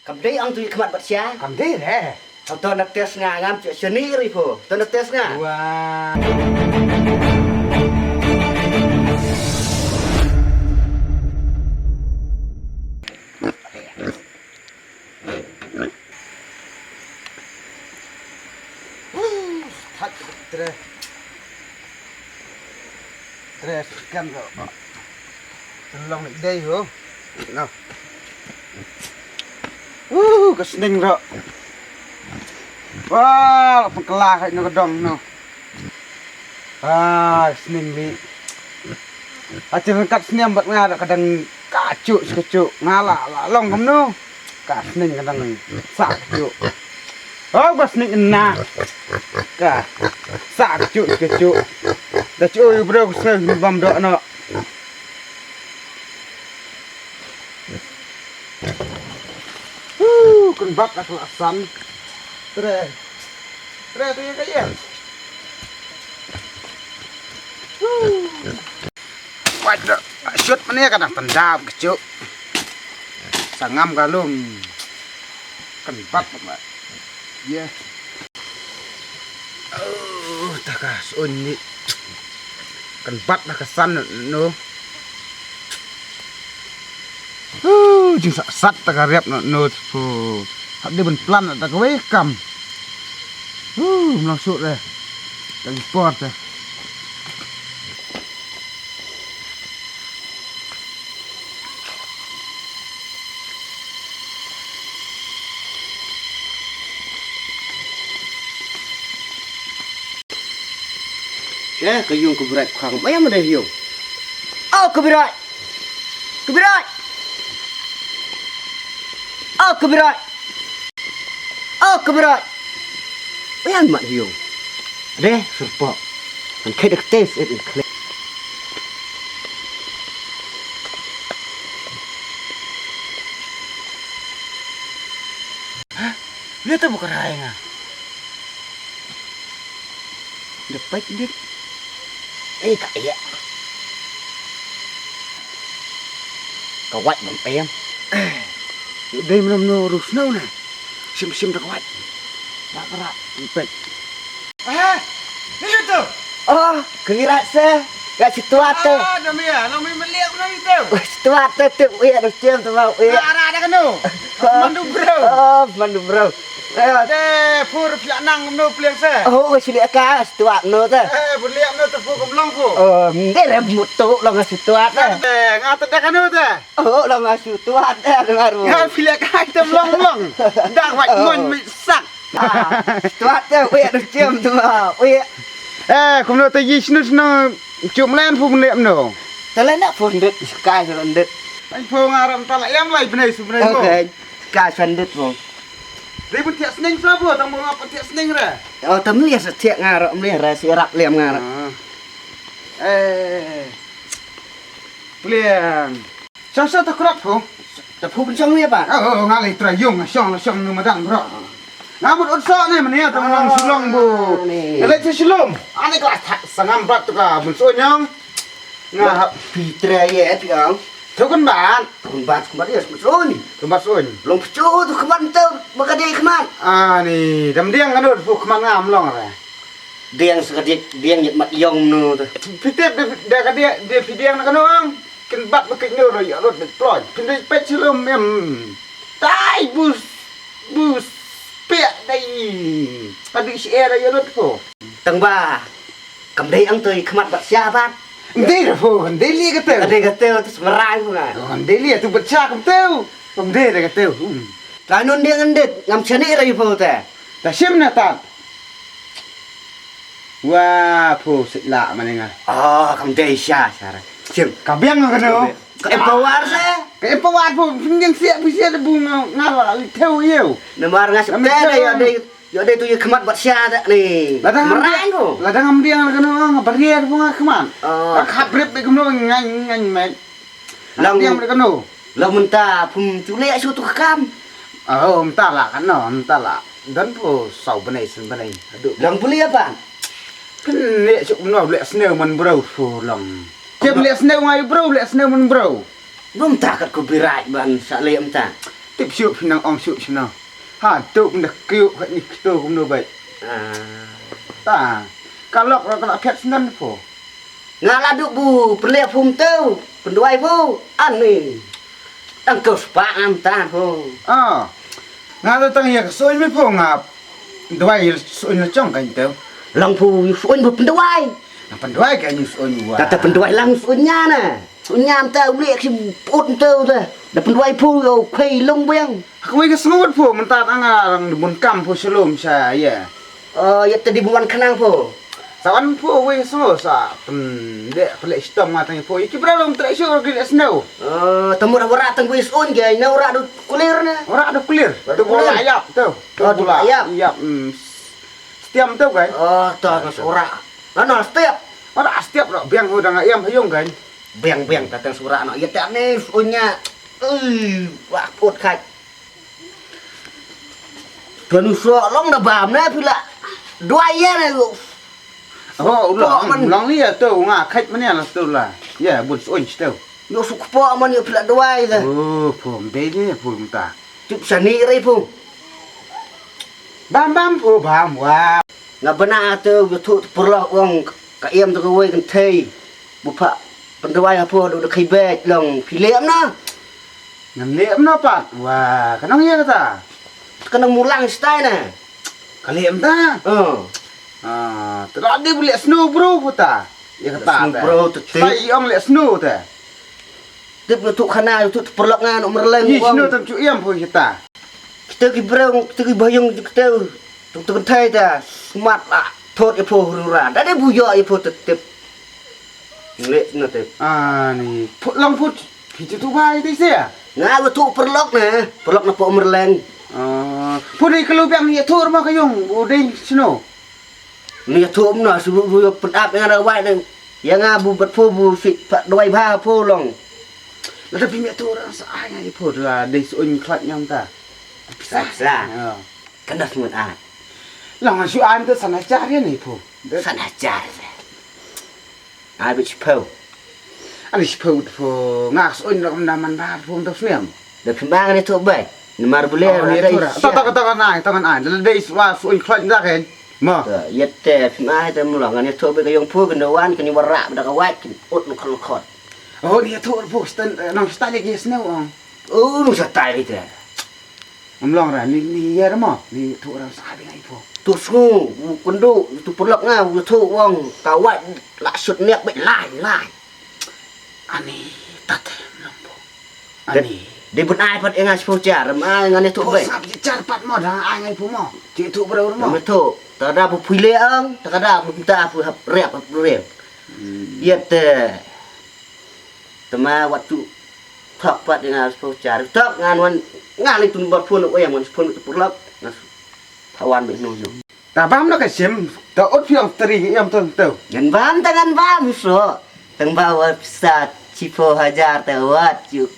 Cầm đấy ông tui kemat baca. Cầm đi nè. Atau nak tes ngam cek sendiri po. Atau nak tes nga. Wah. Thật tre. Tre kan rồi. Long lại đây hả? Nào. Cái sning rồi. Wah, pengkelah kayak ngekedong no. Sning li. Aja kat sini ambat ngada kadang kacuk sekecuk ngala long kamu no. Kat sning kadang sakcuk. Oh, bas sning enak. Ka. Sakcuk sekecuk. Dah cuy bro, saya bam dok no. Con bắt đã là sắn. Tre tu cái gì? Quạch đó, suốt mà nè cái đằng tần đào cái chỗ, sang ngâm cả luôn, cần bắt mà, yeah, ta cả ôn nhỉ, cần bắt là cái sắn nữa, chừng sắt ta cả rep nữa, hấp đi bên plan ta có mấy cầm. Langsung deh dari sport deh. Ya, kayung keberat kurang. Bayam ada hiung. Oh, keberat. Keberat. Oh, keberat. Oh, keberat. Bayam mak hiung. Deh, serpok. Kan kayak tes itu. Hah? Dia tuh bukan raya. Dapat dia. Kaya. Kawat bang ayam. Đây mà nó rụt snow này. Sim dah kawat. Tak kerak. Impet. Ni tu. Oh, kira saya. Gak situate. Demi ya, demi melihat mana itu. Situate tu, iya, dah cium tu mau. Iya. Ada kan tu. Mandu bro. Oh, mandu bro. Deh, pur pilihan nang kamu pilihan saya. Oh, sini akak situat no tu. Beliau kamu tu pur kemlang pur. Oh, dia dah mutu lo nggak situate. Ngatur dah kan tu. Oh, lo nggak situate dengar mu. Nggak pilihan kau itu melong. Dah wajib mensak. Situate, iya, dah cium tu mau. Iya. Kamu tu Yisnu cuma lain pur melihat no. Kalau nak pun dek sky rendet. Anh pur ngaram talak yang lain benar sebenarnya. Okay, sky rendet pun. Dia pun tiap seneng siapa? Tamu apa tiap seneng re? Oh, temu lihat setiap ngarok melihat rasi rak liam ngarok. Pilihan. Siapa tak kerap tu? Tapi pencong ni apa? Oh, ngalih terayung, siang ni madang bro. Ngamut usak ni mana? Tamu orang sulung bu. Ada tu sulung. Ane kelas sangam berat tu kah? Musuhnya. Ngah pitra ya tiang. Tu kan ban. Kumbat dia musuh. Tempat sun. Long pecuh tu keman tu maka dia keman. Ni, dam dia kan tu keman ngam long re. Dia yang sekedik dia yang mat yong nu tu. Pitep dia kan dia video nak kan kan bat makin nyor ya rot deploy. Pindah pet sulung tai bus pek dai. Tadi si era ya rot ko. Teng ba. Cầm đây ông tôi kemat bat siapa? Ndai dah po, ndai li kata. Ada kata tu semerai pun kan. Ndai li tu baca kam teu. Kam ndai dah kata. Lanun dia ngendet ngam chani rai po tu. Dah sim na tat. Wah, po sila mana ngah. Oh, cầm đây sia cara. Sim. Kabiang kan tu. Empawar saya. Cái em bao po pinjang siap siap bunga ngala teu yeu. Nomor ngas ada ya ada tu kemat bat sia ni. Merai tu. Ladang am dia kan ngabarier bunga keman. Khap rep be kemno ngan met. Lang dia kan no. Lah mentah pun tu le su tu kam. Entah lah kan no, entah lah. Dan po sau benai sen benai. Aduh. Lang beli apa? Kan le cuk no le sneu man bro po lang. Jem le sneu ngai bro le sneu man bro. Belum tak kat ko birai ban sak le entah. tiếp xúc năng ông xúc chứ nào ha tụ cũng được kêu phải đi tụ cũng được vậy ta cá lóc nó đã phết năn phổ ngala du bu perle phum teu penduai phu an ni đang cầu spa am ta phu ngà tôi tăng hiện sôi mấy phổ ngà đuôi sôi nó trong cảnh teu long phu suon bu penduai phần đuôi cái như sôi nhiều kata penduai lang suon nya nè suon nya teu le ki put teu thôi da penduai phu go khui long beng không cái smooth phổ mình ta đang đang muốn cầm phổ shalom sa ya ya tadi bukan kenang phu sawan phổ với smooth sa để phải lấy stom mà thằng phổ iki berapa orang tak sure kita snow temu dah berat teng wis on ge na ora du kulir na orang ada clear tu bola ayam tu bola ayam setiap tu kan to ora ana setiap orang setiap lo biang udah ayam hayung kan beng datang suara no ya tak ni onnya wah put khách tuần so long da bam na pula doi ya này long ni ya tu ngah khách mana lah tu lah ya bun soin tu yo su po man yo pula doi da phom deh ni phom ta cip sani ri pu bam bam wah nga bana tu yo thu perlo wong ka em tu ko kan thei bu pha pendawai apa do kai bet long filem na ngam liam no pat wah kanang ya kata kanang mulang style na kaliam ta terus dia boleh snow bro puta ya kata bro tu tai ong le snow ta tip tu khana tu perlo nga no merleng ni snow tam chu yam pun kita ki bro ki bayong kita tu thei ta smart la thot e pho rura da de bu yo e pho tip le na tip ni phut long phut thì tu bai thế xe nga tu perlok na po merleng phut đi kalau biang ni tu rumah kayung uding snow ni tu no su bu yo pedap nga ra wai nang ya nga bu bat pho bu si doi pha pho long là tapi mẹ tu orang sai ngai phut là đi suin khlat nhang ta sa kana smut a lòng su an tu sana cari ni phu sana jar ai bị phô anh đi phut phu ngak suin ram daman ba phu tu snem de pembang ni tu bai mar bule ni tu tangan ai là đi suin khlat ra khen mà yette pemai tu mulong ni tu bai kayong phu kan wan kan ni wara dak awat ut lu khot ni tu phu stan nang stan lagi snem nu sa tai ni te long ra ni ya mo ni tu orang sai ngai phu tu su kundu tu perlok nga tu wong kawat la sut nek bai lai ani tat lombo ani di bun ai pat engas pu jar ai ngane tu bai sap jar pat mo dah ai ngai pu mo ci tu bro mo me tu ta da pu pile ang ta da pu ta pu hap rep yet tama waktu thak pat engas pu jar tak ngan wan ngali tun bot pun o yang man pun tu perlok nas thawan bai no yo ta bam nó cái xiêm ta ốt phiêu tari em tuần tàu gan bam so tang bawa sa cipo hajar tawat juk